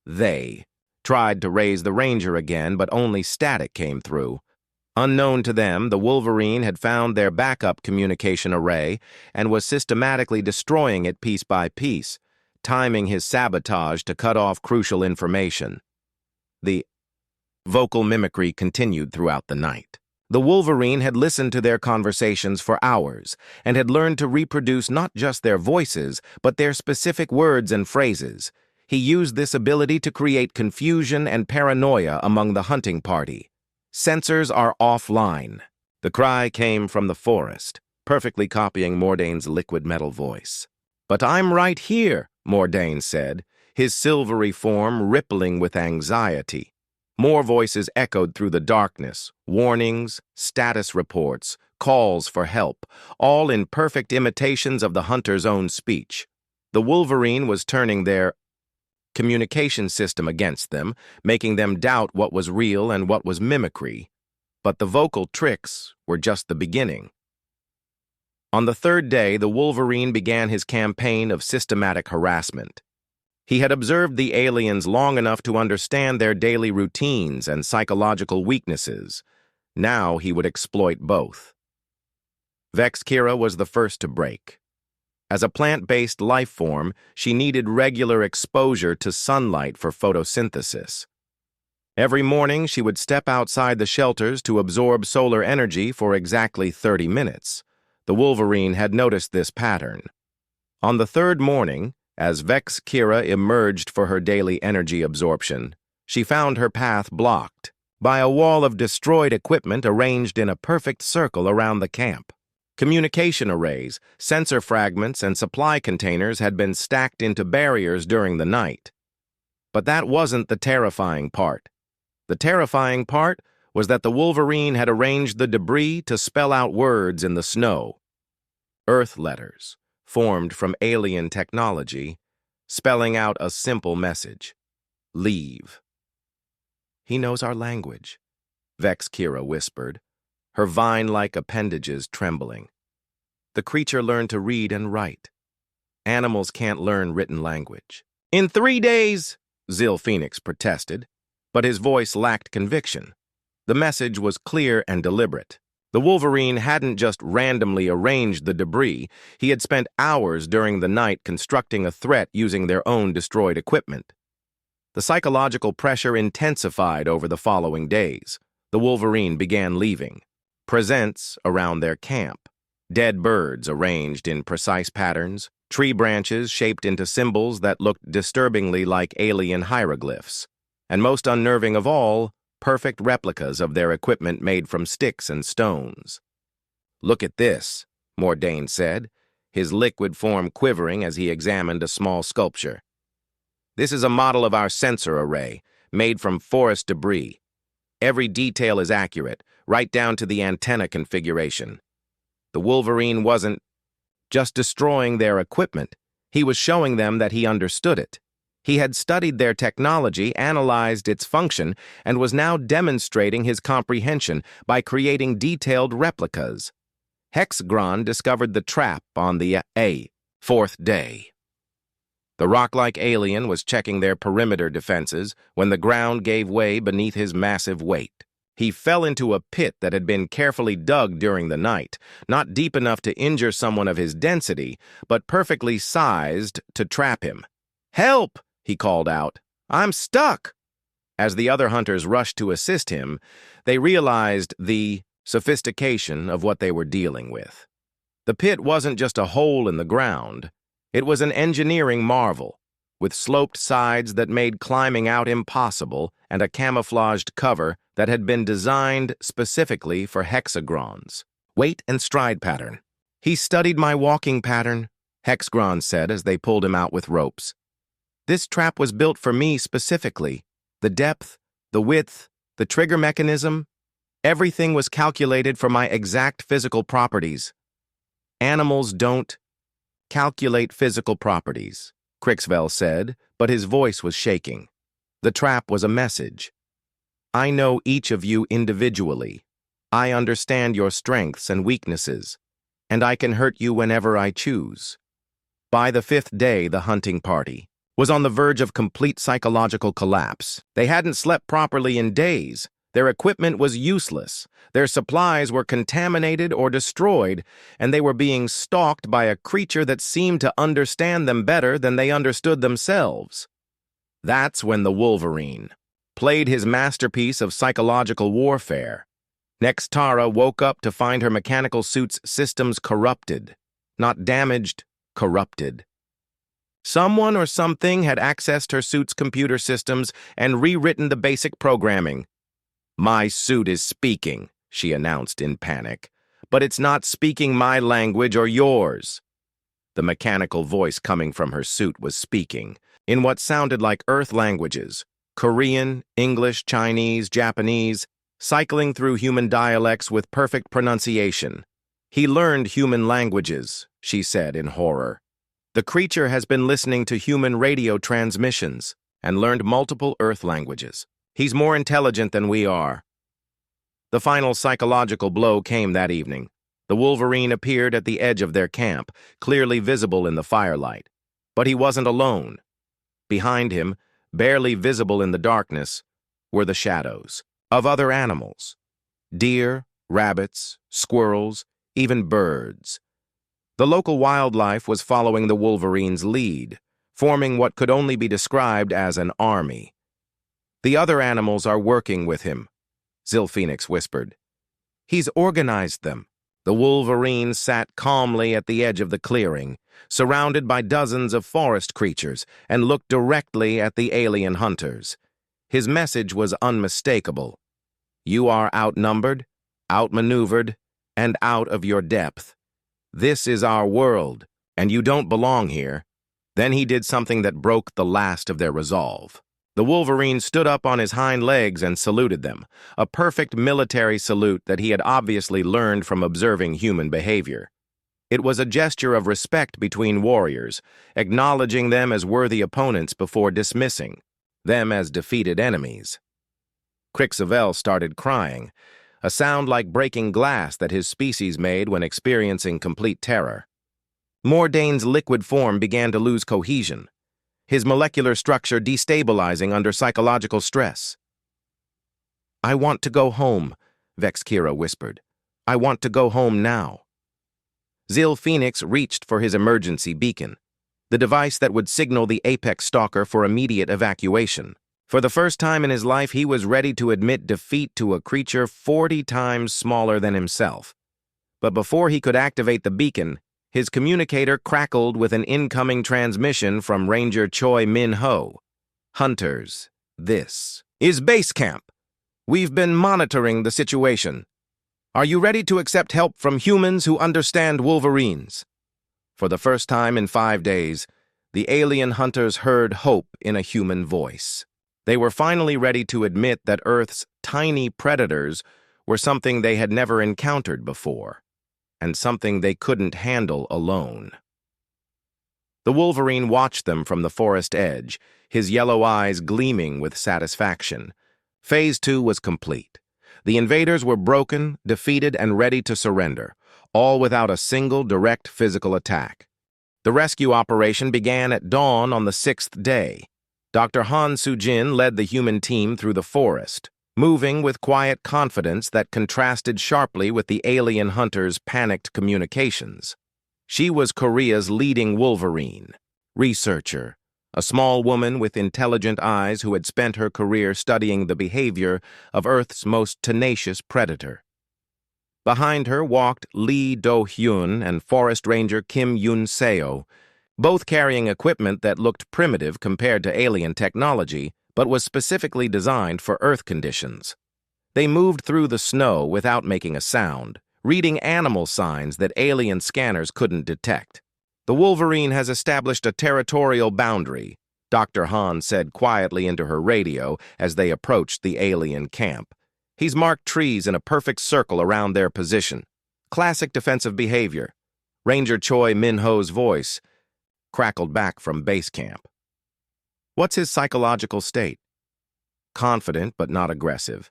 They tried to raise the Ranger again, but only static came through. Unknown to them, the Wolverine had found their backup communication array and was systematically destroying it piece by piece, timing his sabotage to cut off crucial information. The vocal mimicry continued throughout the night. The Wolverine had listened to their conversations for hours and had learned to reproduce not just their voices, but their specific words and phrases. He used this ability to create confusion and paranoia among the hunting party. "Sensors are offline." The cry came from the forest, perfectly copying Mordane's liquid metal voice. "But I'm right here," Mordane said, his silvery form rippling with anxiety. More voices echoed through the darkness, warnings, status reports, calls for help, all in perfect imitations of the hunter's own speech. The Wolverine was turning their communication system against them, making them doubt what was real and what was mimicry. But the vocal tricks were just the beginning. On the third day, the Wolverine began his campaign of systematic harassment. He had observed the aliens long enough to understand their daily routines and psychological weaknesses. Now he would exploit both. Vex Kira was the first to break. As a plant-based life form, she needed regular exposure to sunlight for photosynthesis. Every morning, she would step outside the shelters to absorb solar energy for exactly 30 minutes. The Wolverine had noticed this pattern. On the third morning, as Vex Kira emerged for her daily energy absorption, she found her path blocked by a wall of destroyed equipment arranged in a perfect circle around the camp. Communication arrays, sensor fragments, and supply containers had been stacked into barriers during the night. But that wasn't the terrifying part. The terrifying part was that the Wolverine had arranged the debris to spell out words in the snow. Earth letters, formed from alien technology, spelling out a simple message: leave. "He knows our language," Vex Kira whispered, her vine-like appendages trembling. "The creature learned to read and write. Animals can't learn written language." "In 3 days," Zil Phoenix protested, but his voice lacked conviction. The message was clear and deliberate. The Wolverine hadn't just randomly arranged the debris. He had spent hours during the night constructing a threat using their own destroyed equipment. The psychological pressure intensified over the following days. The Wolverine began leaving. Presents around their camp. Dead birds arranged in precise patterns, tree branches shaped into symbols that looked disturbingly like alien hieroglyphs. And most unnerving of all, perfect replicas of their equipment made from sticks and stones. "Look at this," Mordane said, his liquid form quivering as he examined a small sculpture. "This is a model of our sensor array, made from forest debris. Every detail is accurate, right down to the antenna configuration. The Wolverine wasn't just destroying their equipment, he was showing them that he understood it. He had studied their technology, analyzed its function, and was now demonstrating his comprehension by creating detailed replicas. Hexagron discovered the trap on the fourth day. The rock-like alien was checking their perimeter defenses when the ground gave way beneath his massive weight. He fell into a pit that had been carefully dug during the night, not deep enough to injure someone of his density, but perfectly sized to trap him. "Help!" he called out. "I'm stuck!" As the other hunters rushed to assist him, they realized the sophistication of what they were dealing with. The pit wasn't just a hole in the ground. It was an engineering marvel, with sloped sides that made climbing out impossible and a camouflaged cover that had been designed specifically for hexagrons. "Weight and stride pattern." "He studied my walking pattern," Hexagron said as they pulled him out with ropes. "This trap was built for me specifically. The depth, the width, the trigger mechanism, everything was calculated for my exact physical properties." "Animals don't calculate physical properties," Crixvel said, but his voice was shaking. The trap was a message. "I know each of you individually. I understand your strengths and weaknesses, and I can hurt you whenever I choose." By the 5th day, the hunting party was on the verge of complete psychological collapse. They hadn't slept properly in days. Their equipment was useless. Their supplies were contaminated or destroyed, and they were being stalked by a creature that seemed to understand them better than they understood themselves. That's when the Wolverine played his masterpiece of psychological warfare. Next, Tara woke up to find her mechanical suit's systems corrupted. Not damaged, corrupted. Someone or something had accessed her suit's computer systems and rewritten the basic programming. "My suit is speaking," she announced in panic, "but it's not speaking my language or yours." The mechanical voice coming from her suit was speaking, in what sounded like Earth languages, Korean, English, Chinese, Japanese, cycling through human dialects with perfect pronunciation. "He learned human languages," she said in horror. "The creature has been listening to human radio transmissions and learned multiple Earth languages. He's more intelligent than we are." The final psychological blow came that evening. The Wolverine appeared at the edge of their camp, clearly visible in the firelight. But he wasn't alone. Behind him, barely visible in the darkness, were the shadows of other animals. Deer, rabbits, squirrels, even birds. The local wildlife was following the Wolverine's lead, forming what could only be described as an army. "The other animals are working with him," Zilphoenix whispered. "He's organized them." The Wolverine sat calmly at the edge of the clearing, surrounded by dozens of forest creatures, and looked directly at the alien hunters. His message was unmistakable. "You are outnumbered, outmaneuvered, and out of your depth. This is our world, and you don't belong here." Then he did something that broke the last of their resolve. The Wolverine stood up on his hind legs and saluted them, a perfect military salute that he had obviously learned from observing human behavior. It was a gesture of respect between warriors, acknowledging them as worthy opponents before dismissing them as defeated enemies. Crixavel started crying, a sound like breaking glass that his species made when experiencing complete terror. Mordane's liquid form began to lose cohesion, his molecular structure destabilizing under psychological stress. "I want to go home," Vexkira whispered. "I want to go home now." Zilphoenix reached for his emergency beacon, the device that would signal the apex stalker for immediate evacuation. For the first time in his life, he was ready to admit defeat to a creature 40 times smaller than himself. But before he could activate the beacon, his communicator crackled with an incoming transmission from Ranger Choi Min-ho. "Hunters, this is base camp. We've been monitoring the situation. Are you ready to accept help from humans who understand Wolverines?" For the first time in 5 days, the alien hunters heard hope in a human voice. They were finally ready to admit that Earth's tiny predators were something they had never encountered before, and something they couldn't handle alone. The Wolverine watched them from the forest edge, his yellow eyes gleaming with satisfaction. Phase 2 was complete. The invaders were broken, defeated, and ready to surrender, all without a single direct physical attack. The rescue operation began at dawn on the 6th day. Dr. Han Soo-jin led the human team through the forest, moving with quiet confidence that contrasted sharply with the alien hunters' panicked communications. She was Korea's leading Wolverine researcher, a small woman with intelligent eyes who had spent her career studying the behavior of Earth's most tenacious predator. Behind her walked Lee Do-hyun and Forest Ranger Kim Yun-seo, both carrying equipment that looked primitive compared to alien technology, but was specifically designed for Earth conditions. They moved through the snow without making a sound, reading animal signs that alien scanners couldn't detect. "The Wolverine has established a territorial boundary," Dr. Han said quietly into her radio as they approached the alien camp. "He's marked trees in a perfect circle around their position. Classic defensive behavior." Ranger Choi Min-ho's voice crackled back from base camp. "What's his psychological state?" "Confident, but not aggressive.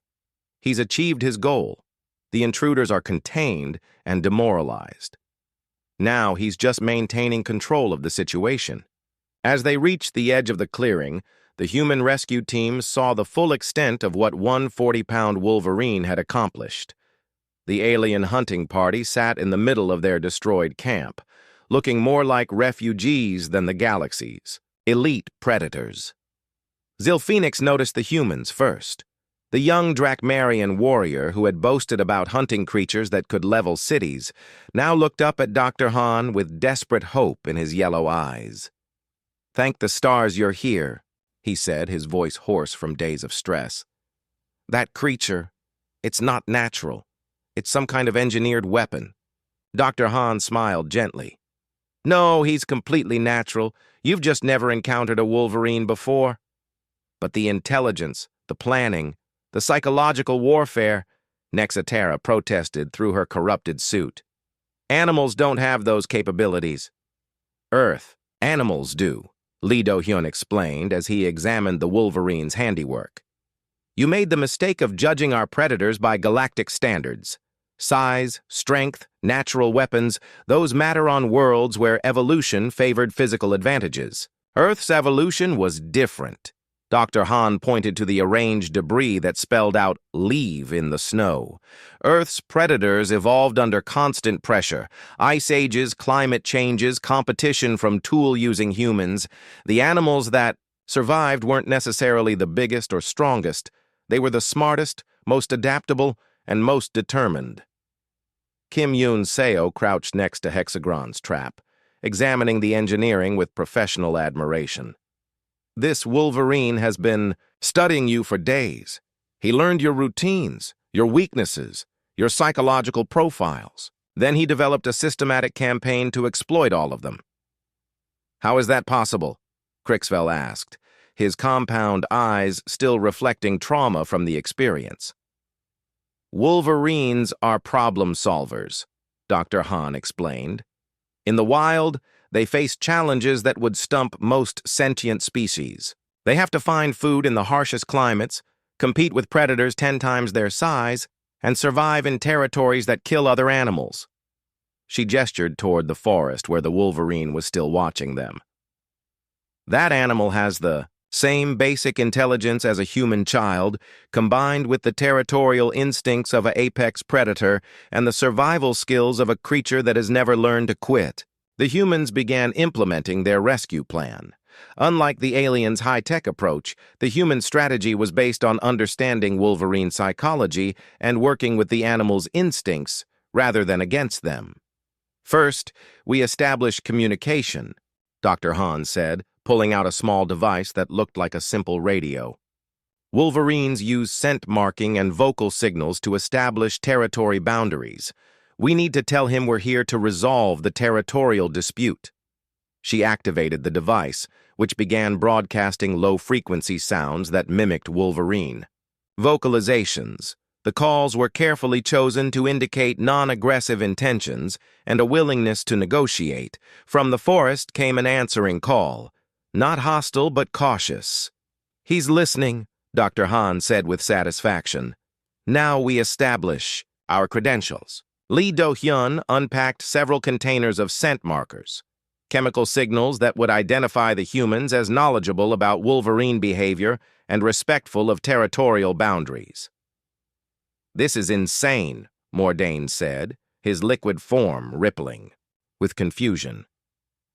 He's achieved his goal. The intruders are contained and demoralized. Now he's just maintaining control of the situation." As they reached the edge of the clearing, the human rescue team saw the full extent of what one 40-pound Wolverine had accomplished. The alien hunting party sat in the middle of their destroyed camp, looking more like refugees than the galaxies, elite predators. Zilphoenix noticed the humans first. The young Drakmarian warrior who had boasted about hunting creatures that could level cities now looked up at Dr. Han with desperate hope in his yellow eyes. "Thank the stars you're here," he said, his voice hoarse from days of stress. "That creature, it's not natural. It's some kind of engineered weapon." Dr. Han smiled gently. "No, he's completely natural. You've just never encountered a Wolverine before. But the intelligence, the planning, the psychological warfare," Nexatera protested through her corrupted suit. "Animals don't have those capabilities." "Earth, animals do," Lee Do-hyun explained as he examined the Wolverine's handiwork. "You made the mistake of judging our predators by galactic standards. Size, strength, natural weapons, those matter on worlds where evolution favored physical advantages. Earth's evolution was different." Dr. Han pointed to the arranged debris that spelled out "leave" in the snow. "Earth's predators evolved under constant pressure. Ice ages, climate changes, competition from tool-using humans. The animals that survived weren't necessarily the biggest or strongest. They were the smartest, most adaptable, and most determined." Kim Yoon-seo crouched next to Hexagron's trap, examining the engineering with professional admiration. "This Wolverine has been studying you for days. He learned your routines, your weaknesses, your psychological profiles. Then he developed a systematic campaign to exploit all of them." "How is that possible?" Crixfell asked, his compound eyes still reflecting trauma from the experience. "Wolverines are problem solvers," Dr. Han explained. "In the wild, they face challenges that would stump most sentient species. They have to find food in the harshest climates, compete with predators 10 times their size, and survive in territories that kill other animals." She gestured toward the forest where the Wolverine was still watching them. "That animal has the same basic intelligence as a human child, combined with the territorial instincts of an apex predator and the survival skills of a creature that has never learned to quit." The humans began implementing their rescue plan. Unlike the aliens' high-tech approach, the human strategy was based on understanding Wolverine psychology and working with the animal's instincts rather than against them. "First, we established communication," Dr. Han said, pulling out a small device that looked like a simple radio. "Wolverines use scent marking and vocal signals to establish territory boundaries. We need to tell him we're here to resolve the territorial dispute." She activated the device, which began broadcasting low-frequency sounds that mimicked Wolverine. Vocalizations. The calls were carefully chosen to indicate non-aggressive intentions and a willingness to negotiate. From the forest came an answering call. Not hostile, but cautious. "He's listening," Dr. Han said with satisfaction. "Now we establish our credentials." Lee Do-hyun unpacked several containers of scent markers, chemical signals that would identify the humans as knowledgeable about Wolverine behavior and respectful of territorial boundaries. "This is insane," Mordain said, his liquid form rippling with confusion.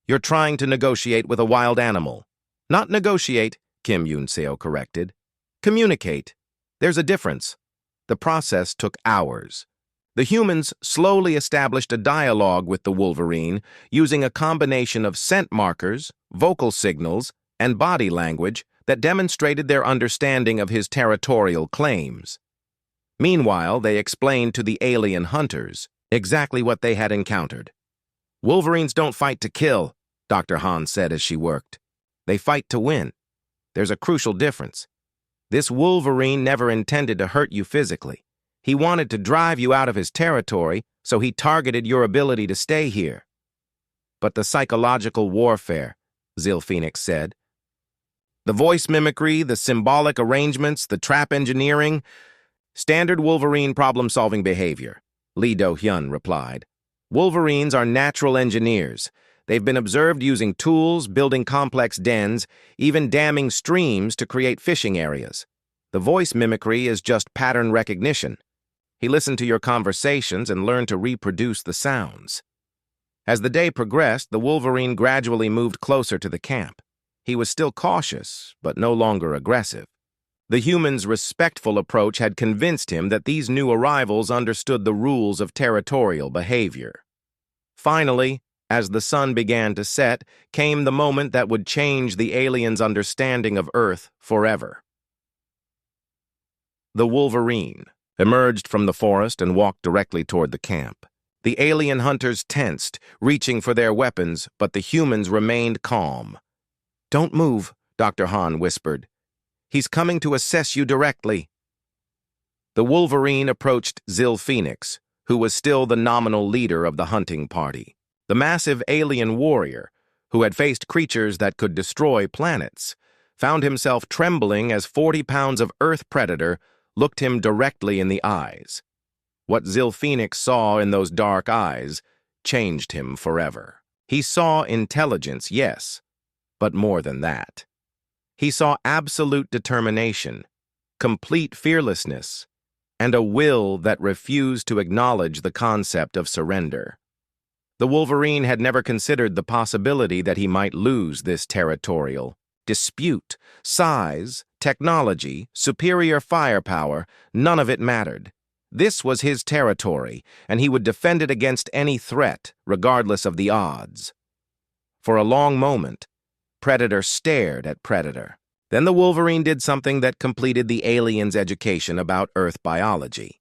"You're trying to negotiate with a wild animal." "Not negotiate," Kim Yoon-seo corrected. "Communicate. There's a difference." The process took hours. The humans slowly established a dialogue with the Wolverine using a combination of scent markers, vocal signals, and body language that demonstrated their understanding of his territorial claims. Meanwhile, they explained to the alien hunters exactly what they had encountered. "Wolverines don't fight to kill," Dr. Han said as she worked. "They fight to win. There's a crucial difference. This Wolverine never intended to hurt you physically. He wanted to drive you out of his territory, so he targeted your ability to stay here." "But the psychological warfare," Zilphoenix said. "The voice mimicry, the symbolic arrangements, the trap engineering, standard Wolverine problem-solving behavior," Lee Do-hyun replied. "Wolverines are natural engineers. They've been observed using tools, building complex dens, even damming streams to create fishing areas. The voice mimicry is just pattern recognition. He listened to your conversations and learned to reproduce the sounds." As the day progressed, the Wolverine gradually moved closer to the camp. He was still cautious, but no longer aggressive. The humans' respectful approach had convinced him that these new arrivals understood the rules of territorial behavior. Finally, as the sun began to set, came the moment that would change the aliens' understanding of Earth forever. The Wolverine emerged from the forest and walked directly toward the camp. The alien hunters tensed, reaching for their weapons, but the humans remained calm. "Don't move," Dr. Han whispered. "He's coming to assess you directly." The Wolverine approached Zil Phoenix, who was still the nominal leader of the hunting party. The massive alien warrior, who had faced creatures that could destroy planets, found himself trembling as 40 pounds of Earth predator looked him directly in the eyes. What Zil Phoenix saw in those dark eyes changed him forever. He saw intelligence, yes, but more than that. He saw absolute determination, complete fearlessness, and a will that refused to acknowledge the concept of surrender. The Wolverine had never considered the possibility that he might lose this territorial dispute. Size, technology, superior firepower, none of it mattered. This was his territory, and he would defend it against any threat, regardless of the odds. For a long moment, Predator stared at Predator. Then the Wolverine did something that completed the alien's education about Earth biology.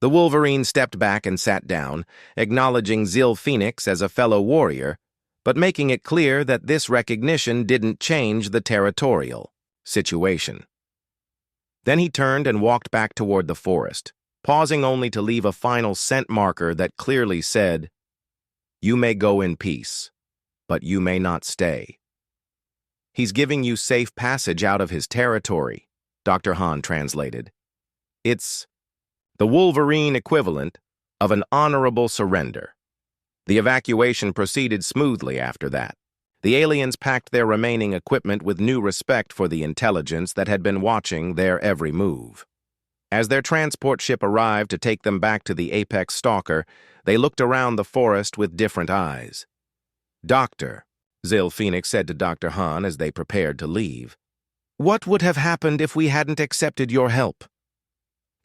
The Wolverine stepped back and sat down, acknowledging Zil Phoenix as a fellow warrior, but making it clear that this recognition didn't change the territorial situation. Then he turned and walked back toward the forest, pausing only to leave a final scent marker that clearly said, "You may go in peace, but you may not stay." "He's giving you safe passage out of his territory," Dr. Han translated. "It's the Wolverine equivalent of an honorable surrender." The evacuation proceeded smoothly after that. The aliens packed their remaining equipment with new respect for the intelligence that had been watching their every move. As their transport ship arrived to take them back to the Apex Stalker, they looked around the forest with different eyes. "Doctor," Zil Phoenix said to Dr. Han as they prepared to leave, "what would have happened if we hadn't accepted your help?"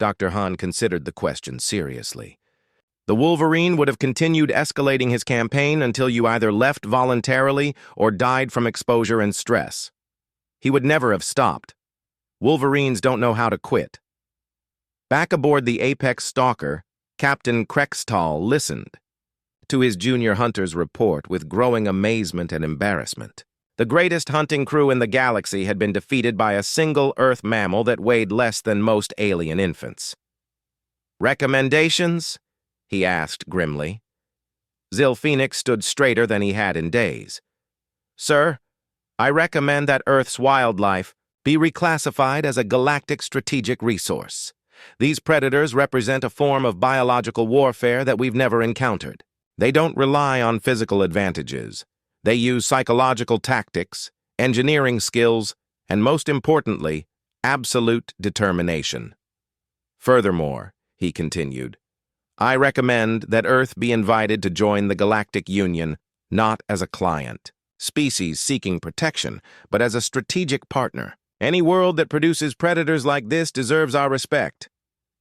Dr. Han considered the question seriously. "The Wolverine would have continued escalating his campaign until you either left voluntarily or died from exposure and stress. He would never have stopped. Wolverines don't know how to quit." Back aboard the Apex Stalker, Captain Krextal listened to his junior hunter's report with growing amazement and embarrassment. The greatest hunting crew in the galaxy had been defeated by a single Earth mammal that weighed less than most alien infants. "Recommendations?" he asked grimly. Zil Phoenix stood straighter than he had in days. "Sir, I recommend that Earth's wildlife be reclassified as a galactic strategic resource. These predators represent a form of biological warfare that we've never encountered. They don't rely on physical advantages. They use psychological tactics, engineering skills, and most importantly, absolute determination. Furthermore," he continued, "I recommend that Earth be invited to join the Galactic Union, not as a client, species seeking protection, but as a strategic partner. Any world that produces predators like this deserves our respect."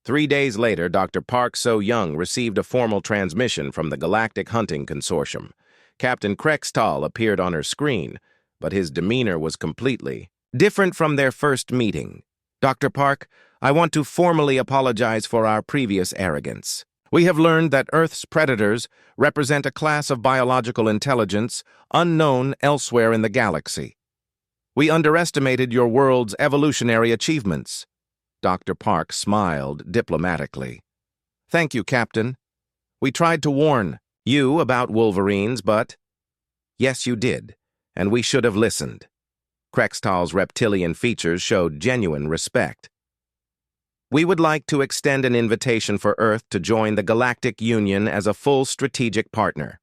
3 days later, Dr. Park So-Young received a formal transmission from the Galactic Hunting Consortium. Captain Krextal appeared on her screen, but his demeanor was completely different from their first meeting. "Dr. Park, I want to formally apologize for our previous arrogance. We have learned that Earth's predators represent a class of biological intelligence unknown elsewhere in the galaxy. We underestimated your world's evolutionary achievements." Dr. Park smiled diplomatically. "Thank you, Captain. We tried to warn you about Wolverines, but—" "Yes, you did, and we should have listened." Krextal's reptilian features showed genuine respect. "We would like to extend an invitation for Earth to join the Galactic Union as a full strategic partner.